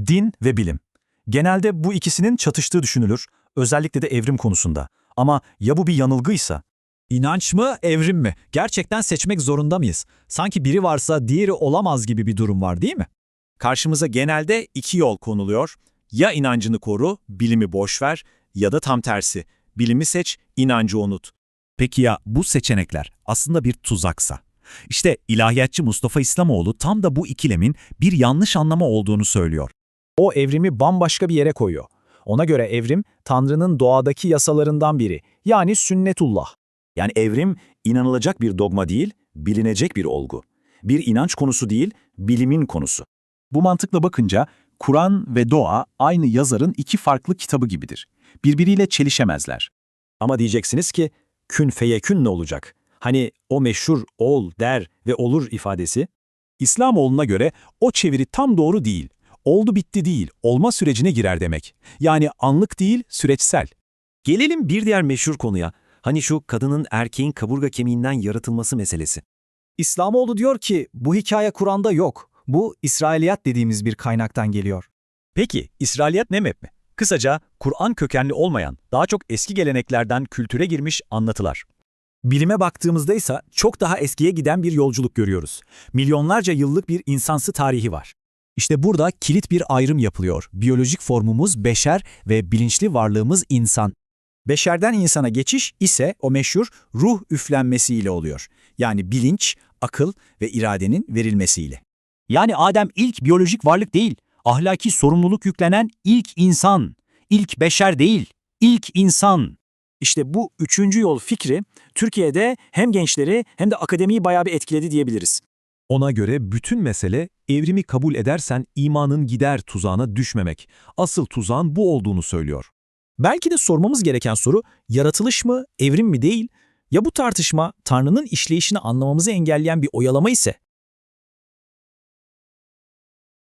Din ve bilim. Genelde bu ikisinin çatıştığı düşünülür, özellikle de evrim konusunda. Ama ya bu bir yanılgıysa? İnanç mı, evrim mi? Gerçekten seçmek zorunda mıyız? Sanki biri varsa diğeri olamaz gibi bir durum var, değil mi? Karşımıza genelde iki yol konuluyor. Ya inancını koru, bilimi boş ver ya da tam tersi. Bilimi seç, inancı unut. Peki ya bu seçenekler aslında bir tuzaksa? İşte ilahiyatçı Mustafa İslamoğlu tam da bu ikilemin bir yanlış anlama olduğunu söylüyor. O evrimi bambaşka bir yere koyuyor. Ona göre evrim, Tanrı'nın doğadaki yasalarından biri, yani sünnetullah. Yani evrim inanılacak bir dogma değil, bilinecek bir olgu. Bir inanç konusu değil, bilimin konusu. Bu mantıkla bakınca Kur'an ve doğa aynı yazarın iki farklı kitabı gibidir. Birbiriyle çelişemezler. Ama diyeceksiniz ki, kün feyekün ne olacak? Hani o meşhur ol, der ve olur ifadesi? İslamoğlu'na göre o çeviri tam doğru değil. Oldu bitti değil, olma sürecine girer demek. Yani anlık değil, süreçsel. Gelelim bir diğer meşhur konuya. Hani şu kadının erkeğin kaburga kemiğinden yaratılması meselesi. İslamoğlu diyor ki bu hikaye Kur'an'da yok. Bu İsrailiyat dediğimiz bir kaynaktan geliyor. Peki, İsrailiyat ne mi? Kısaca, Kur'an kökenli olmayan, daha çok eski geleneklerden kültüre girmiş anlatılar. Bilime baktığımızda ise çok daha eskiye giden bir yolculuk görüyoruz. Milyonlarca yıllık bir insansı tarihi var. İşte burada kilit bir ayrım yapılıyor. Biyolojik formumuz beşer ve bilinçli varlığımız insan. Beşerden insana geçiş ise o meşhur ruh üflenmesiyle oluyor. Yani bilinç, akıl ve iradenin verilmesiyle. Yani Adem ilk biyolojik varlık değil, ahlaki sorumluluk yüklenen ilk insan. İlk beşer değil, ilk insan. İşte bu üçüncü yol fikri Türkiye'de hem gençleri hem de akademiyi bayağı bir etkiledi diyebiliriz. Ona göre bütün mesele evrimi kabul edersen imanın gider tuzağına düşmemek. Asıl tuzağın bu olduğunu söylüyor. Belki de sormamız gereken soru yaratılış mı, evrim mi değil? Ya bu tartışma Tanrı'nın işleyişini anlamamızı engelleyen bir oyalama ise?